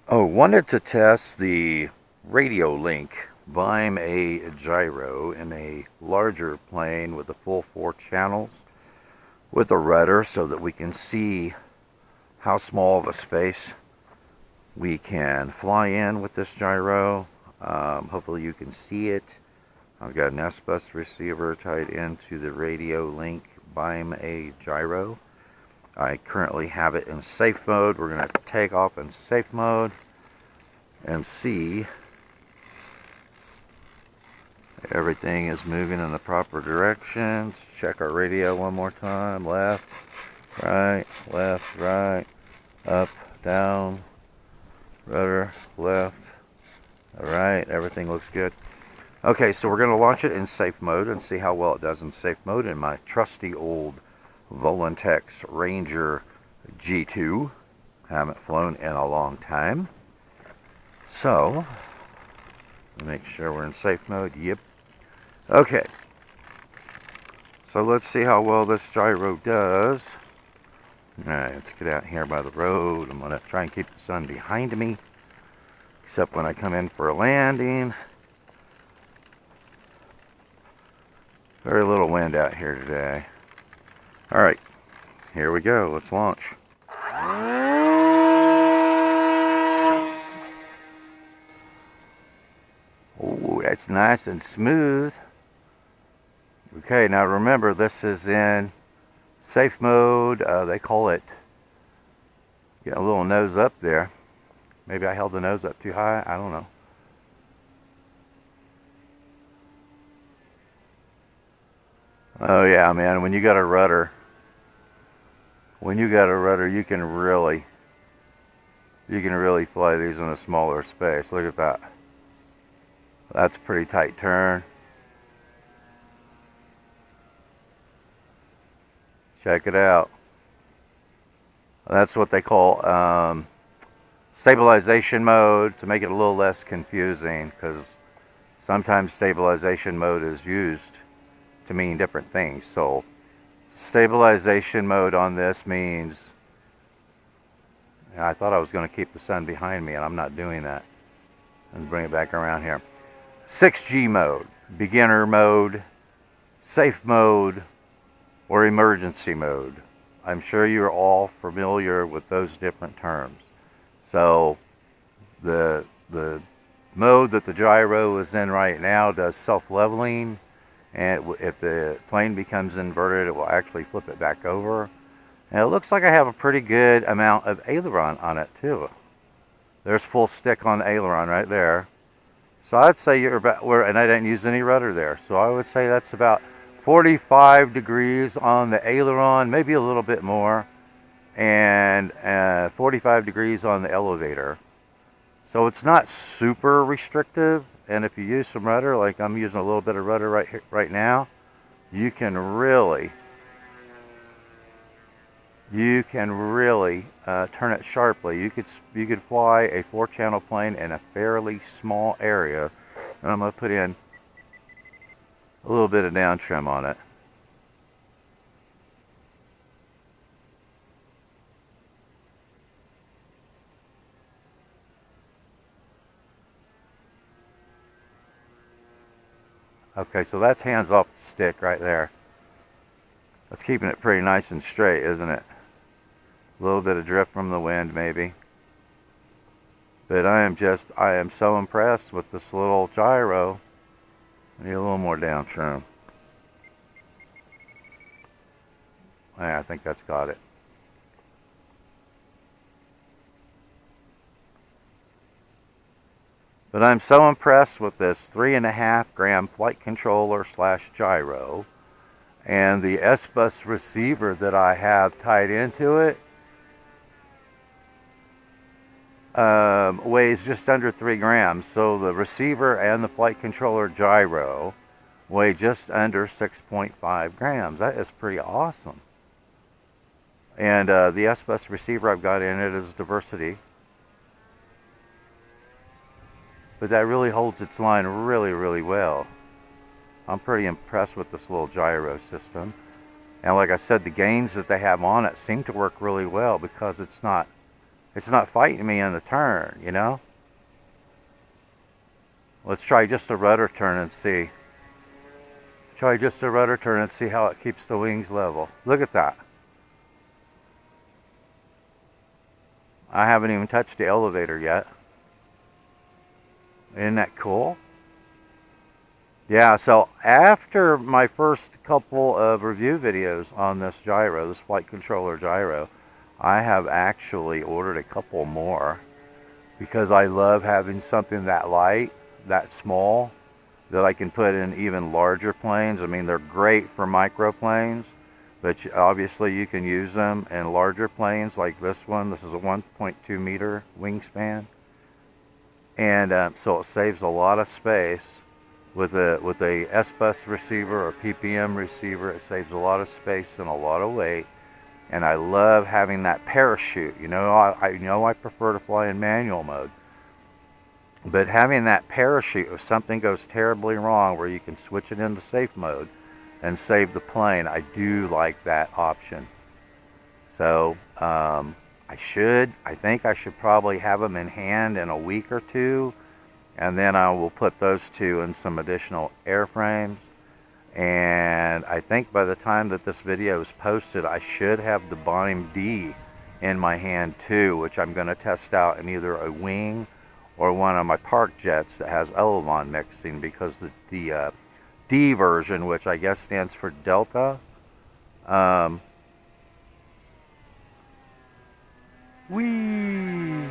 Oh, wanted to test the Radiolink Byme-A Gyro in a larger plane with the full 4 channels with a rudder so that we can see how small of a space we can fly in with this gyro. Hopefully you can see it. I've got an SBUS receiver tied into the Radiolink Byme-A Gyro. I currently have it in safe mode. We're going to take off in safe mode and see everything is moving in the proper directions. Check our radio one more time. Left, right, up, down, rudder, left, right. Everything looks good. Okay, so we're going to launch it in safe mode and see how well it does in safe mode in my trusty old OpenTX Ranger G2. Haven't flown in a long time. So, make sure we're in safe mode. Yep. Okay. So let's see how well this gyro does. Alright, let's get out here by the road. I'm going to try and keep the sun behind me, except when I come in for a landing. Very little wind out here today. Alright, here we go. Let's launch. Oh, that's nice and smooth. Okay, now remember, this is in safe mode. They call it, get a little nose up there. Maybe I held the nose up too high. I don't know. Oh yeah, man, when you got a rudder, you can really fly these in a smaller space. Look at that. That's a pretty tight turn. Check it out. That's what they call stabilization mode, to make it a little less confusing, because sometimes stabilization mode is used to mean different things. So stabilization mode on this means, I thought I was going to keep the sun behind me, and I'm not doing that. And bring it back around here. 6G mode, beginner mode, safe mode, or emergency mode. I'm sure you're all familiar with those different terms. So the mode that the gyro is in right now does self-leveling, and if the plane becomes inverted, it will actually flip it back over. And it looks like I have a pretty good amount of aileron on it too. There's full stick on the aileron right there. So I'd say you're about, and I didn't use any rudder there, so I would say that's about 45 degrees on the aileron, maybe a little bit more, and 45 degrees on the elevator. So it's not super restrictive, and if you use some rudder, like I'm using a little bit of rudder right now, you can really turn it sharply. You could fly a 4-channel plane in a fairly small area, and I'm going to put in a little bit of down trim on it. Okay, so that's hands off the stick right there. That's keeping it pretty nice and straight, isn't it? A little bit of drift from the wind maybe. But I am so impressed with this little gyro. I need a little more down trim. Yeah, I think that's got it. But I'm so impressed with this 3.5 gram flight controller / gyro, and the SBUS receiver that I have tied into it weighs just under 3 grams. So the receiver and the flight controller gyro weigh just under 6.5 grams. That is pretty awesome. And the SBUS receiver I've got in it is diversity. But that really holds its line really well. I'm pretty impressed with this little gyro system. And like I said, the gains that they have on it seem to work really well, because it's not It's not fighting me in the turn, you know? Let's try just a rudder turn and see. Try just a rudder turn and see how it keeps the wings level. Look at that. I haven't even touched the elevator yet. Isn't that cool? Yeah, so after my first couple of review videos on this gyro, this flight controller gyro, I have actually ordered a couple more because I love having something that light, that small, that I can put in even larger planes. I mean, they're great for microplanes, but obviously you can use them in larger planes like this one. This is a 1.2 meter wingspan, and so it saves a lot of space with a SBUS receiver or PPM receiver. It saves a lot of space and a lot of weight. And I love having that parachute. You know, I prefer to fly in manual mode. But having that parachute, if something goes terribly wrong, where you can switch it into safe mode and save the plane, I do like that option. So I think I should probably have them in hand in a week or two. And then I will put those two in some additional airframes. And I think by the time that this video is posted, I should have the Byme-D in my hand too, which I'm going to test out in either a wing or one of my park jets that has Elevon mixing, because the D version, which I guess stands for Delta, whee!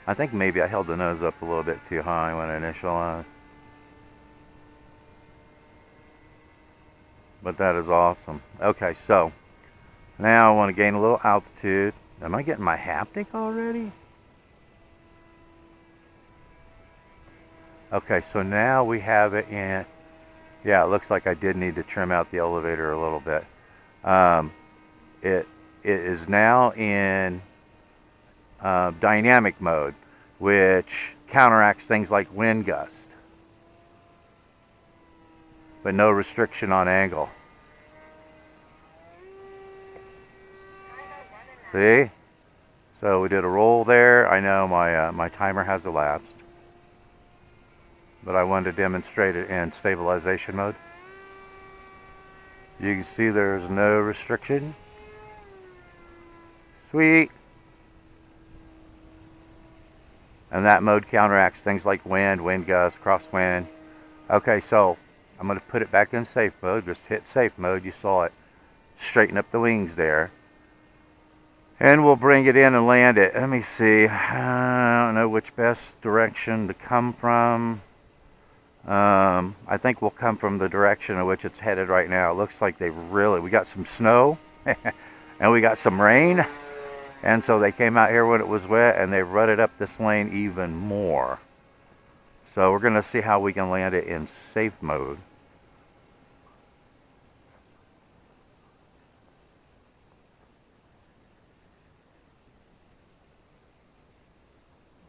I think maybe I held the nose up a little bit too high when I initialized. But that is awesome. Okay, so now I want to gain a little altitude. Am I getting my haptic already? Okay, so now we have it in. Yeah, it looks like I did need to trim out the elevator a little bit. It is now in dynamic mode, which counteracts things like wind gust, but no restriction on angle. See? So we did a roll there. I know my timer has elapsed, but I wanted to demonstrate it in stabilization mode. You can see there's no restriction. Sweet. And that mode counteracts things like wind, wind gust, crosswind. Okay, so I'm going to put it back in safe mode. Just hit safe mode. You saw it. Straighten up the wings there. And we'll bring it in and land it. Let me see. I don't know which best direction to come from. I think we'll come from the direction in which it's headed right now. It looks like we got some snow and we got some rain. And so they came out here when it was wet and they rutted up this lane even more. So we're going to see how we can land it in safe mode.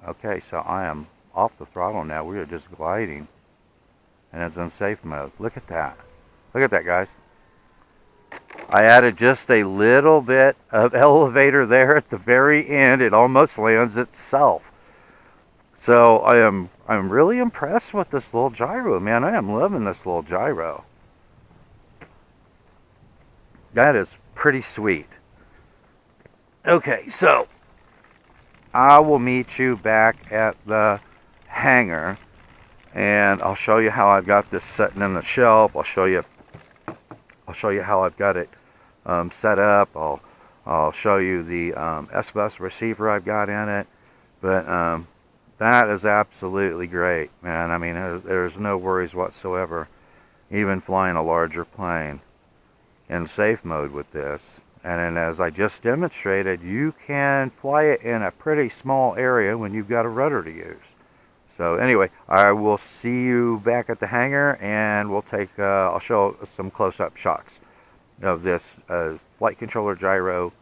Okay, so I am off the throttle now. We are just gliding. And it's in safe mode. Look at that. Look at that, guys. I added just a little bit of elevator there at the very end. It almost lands itself. So I'm really impressed with this little gyro, man. I am loving this little gyro. That is pretty sweet. Okay, so I will meet you back at the hangar, and I'll show you how I've got this sitting in the shelf. I'll show you how I've got it set up. I'll show you the SBUS receiver I've got in it. But that is absolutely great, man. I mean, there's no worries whatsoever, even flying a larger plane in safe mode with this. And then, as I just demonstrated, you can fly it in a pretty small area when you've got a rudder to use. So anyway, I will see you back at the hangar, and we'll I'll show some close-up shots of this flight controller gyro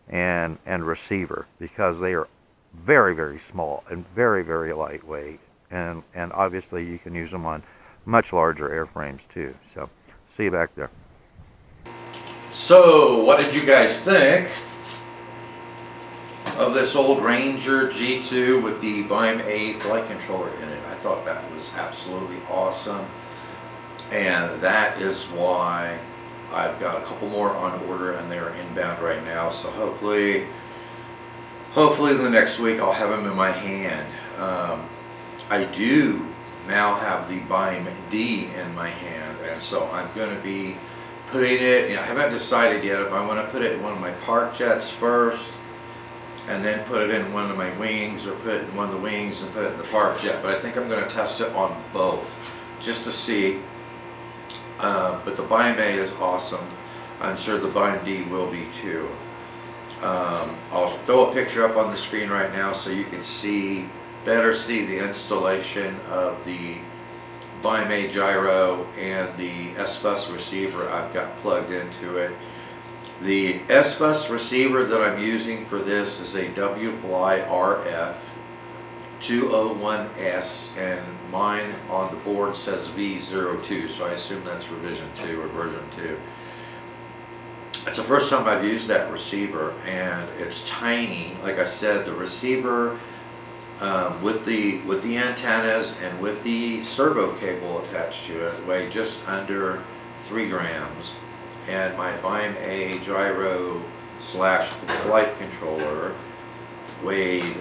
and receiver, because they are very, very small and very, very lightweight. And obviously you can use them on much larger airframes too. So see you back there. So what did you guys think of this old Ranger G2 with the Byme-A flight controller in it. I thought that was absolutely awesome, and that is why I've got a couple more on order, and they are inbound right now. So hopefully the next week I'll have them in my hand. I do now have the Byme-D in my hand, and so I'm going to be putting it, I haven't decided yet if I want to put it in one of my park jets first and then put it in one of my wings, or put it in one of the wings and put it in the park jet. But I think I'm going to test it on both just to see. But the Byme-A is awesome. I'm sure the Byme-D will be too. I'll throw a picture up on the screen right now so you can better see the installation of the Byme-A gyro and the SBUS receiver I've got plugged into it. The SBUS receiver that I'm using for this is a WFly RF 201S, and mine on the board says V02, so I assume that's revision 2 or version 2. It's the first time I've used that receiver, and it's tiny. Like I said, the receiver with the antennas and with the servo cable attached to it weigh just under 3 grams, and my Byme-A gyro slash flight controller weighed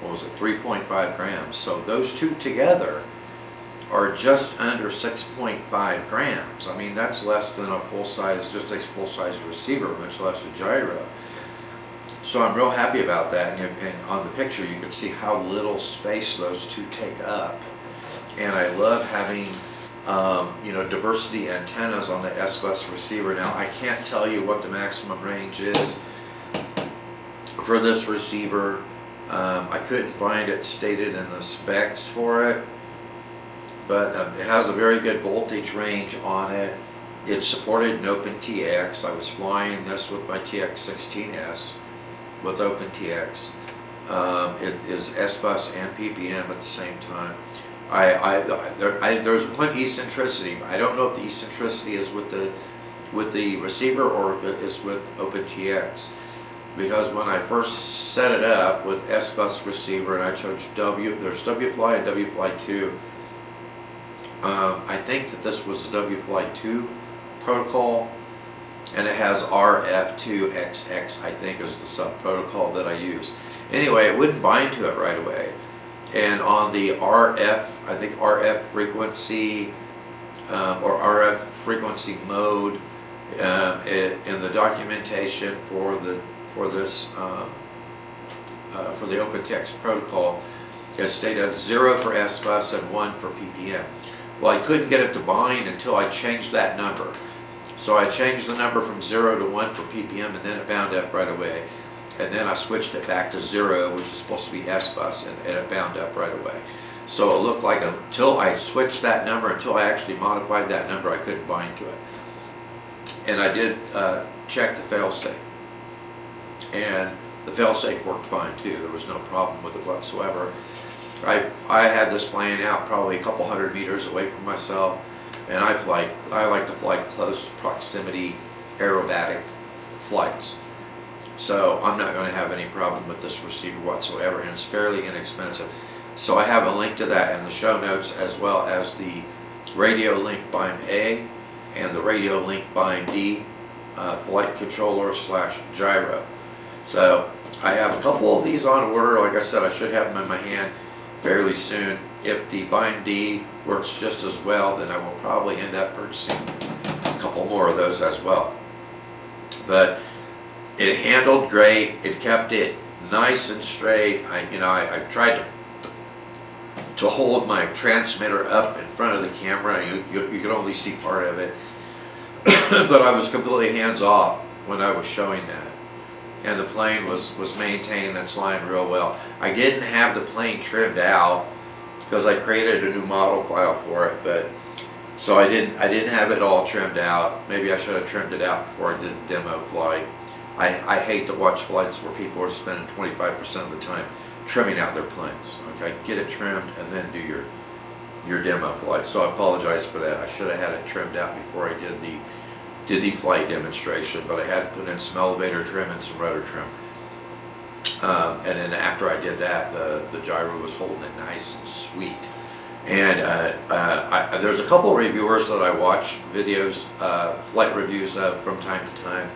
what was it, 3.5 grams. So those two together are just under 6.5 grams. I mean, that's less than a full-size, just a full-size receiver, much less a gyro. So I'm real happy about that, and on the picture you can see how little space those two take up. And I love having diversity antennas on the SBUS receiver. Now, I can't tell you what the maximum range is for this receiver. I couldn't find it stated in the specs for it, but it has a very good voltage range on it. It's supported in OpenTX. I was flying this with my TX16S with OpenTX. It is SBUS and PPM at the same time. There's one eccentricity. I don't know if the eccentricity is with the receiver or if it is with OpenTX. Because when I first set it up with SBUS receiver and I chose there's WFly and WFly 2. I think that this was the WFly 2 protocol, and it has RF2XX, I think, is the sub protocol that I use. Anyway, it wouldn't bind to it right away. And on the RF, I think RF frequency or RF frequency mode in the documentation for the OpenTX protocol, it stated 0 for SBUS and 1 for PPM. Well, I couldn't get it to bind until I changed that number. So I changed the number from 0 to 1 for PPM, and then it bound up right away. And then I switched it back to 0, which is supposed to be SBUS, and it bound up right away. So it looked like until I switched that number, until I actually modified that number, I couldn't bind to it. And I did check the failsafe, and the failsafe worked fine too. There was no problem with it whatsoever. I had this plane out probably a couple hundred meters away from myself, and I like to fly close proximity aerobatic flights. So I'm not going to have any problem with this receiver whatsoever, and it's fairly inexpensive. So I have a link to that in the show notes, as well as the Radiolink Byme-A and the Radiolink Byme-D flight controller slash gyro. So I have a couple of these on order. Like I said, I should have them in my hand fairly soon. If the Byme-D works just as well, then I will probably end up purchasing a couple more of those as well. But it handled great. It kept it nice and straight. I tried to hold my transmitter up in front of the camera. You could only see part of it, but I was completely hands off when I was showing that. And the plane was maintaining its line real well. I didn't have the plane trimmed out because I created a new model file for it, but so I didn't have it all trimmed out. Maybe I should have trimmed it out before I did the demo flight. I hate to watch flights where people are spending 25% of the time trimming out their planes. Okay, get it trimmed and then do your demo flight. So I apologize for that. I should have had it trimmed out before I did the flight demonstration, but I had to put in some elevator trim and some rotor trim. And then after I did that, the gyro was holding it nice and sweet. And there's a couple of reviewers that I watch videos, flight reviews of from time to time.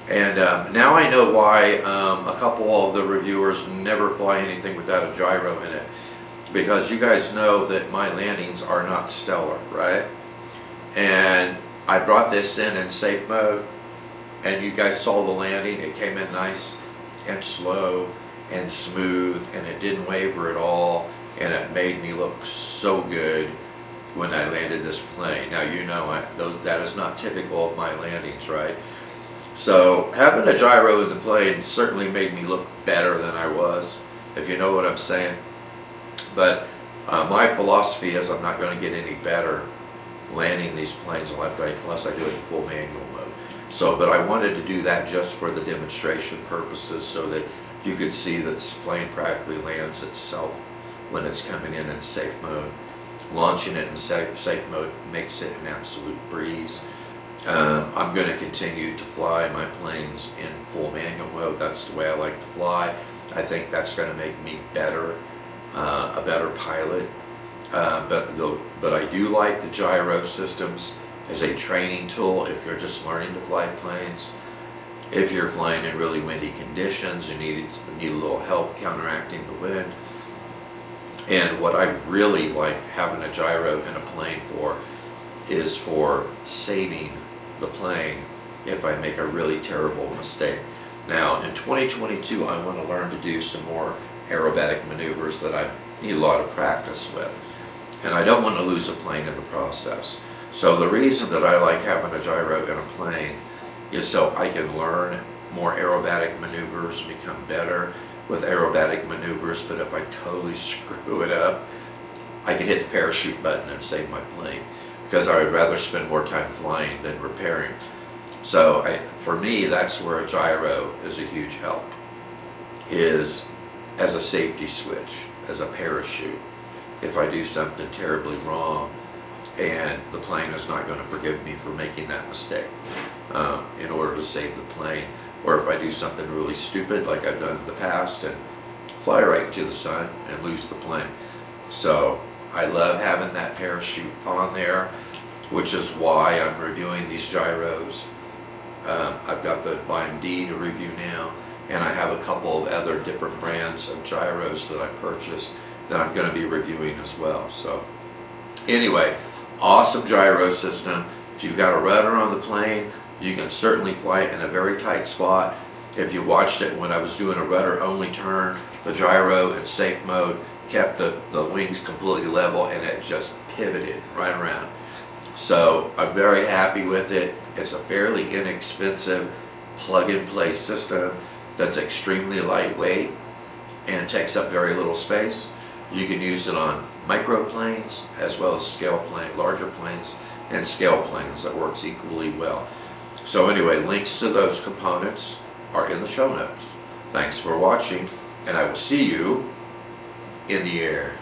And now I know why a couple of the reviewers never fly anything without a gyro in it. Because you guys know that my landings are not stellar, right? And I brought this in safe mode, and you guys saw the landing. It came in nice and slow and smooth, and it didn't waver at all, and it made me look so good when I landed this plane. Now you know that is not typical of my landings, right? So having a gyro in the plane certainly made me look better than I was, if you know what I'm saying. But my philosophy is I'm not going to get any better landing these planes unless I do it in full manual mode. So, but I wanted to do that just for the demonstration purposes, so that you could see that this plane practically lands itself when it's coming in safe mode. Launching it in safe mode makes it an absolute breeze. I'm going to continue to fly my planes in full manual mode. That's the way I like to fly. I think that's going to make me better, a better pilot. But I do like the gyro systems as a training tool if you're just learning to fly planes. If you're flying in really windy conditions, you need a little help counteracting the wind. And what I really like having a gyro in a plane for is for saving the plane if I make a really terrible mistake. Now in 2022 I want to learn to do some more aerobatic maneuvers that I need a lot of practice with. And I don't want to lose a plane in the process. So the reason that I like having a gyro in a plane is so I can learn more aerobatic maneuvers, become better with aerobatic maneuvers. But if I totally screw it up, I can hit the parachute button and save my plane, because I would rather spend more time flying than repairing. So for me, that's where a gyro is a huge help, is as a safety switch, as a parachute. If I do something terribly wrong, and the plane is not going to forgive me for making that mistake in order to save the plane. Or if I do something really stupid like I've done in the past and fly right into the sun and lose the plane. So I love having that parachute on there, which is why I'm reviewing these gyros. I've got the Byme-D to review now, and I have a couple of other different brands of gyros that I purchased that I'm going to be reviewing as well. So anyway, awesome gyro system. If you've got a rudder on the plane, you can certainly fly it in a very tight spot. If you watched it when I was doing a rudder only turn, the gyro in safe mode kept the wings completely level, and it just pivoted right around. So I'm very happy with it. It's a fairly inexpensive plug-and-play system that's extremely lightweight and takes up very little space. You can use it on microplanes as well as larger planes and scale planes. That works equally well. So anyway, links to those components are in the show notes. Thanks for watching, and I will see you in the air.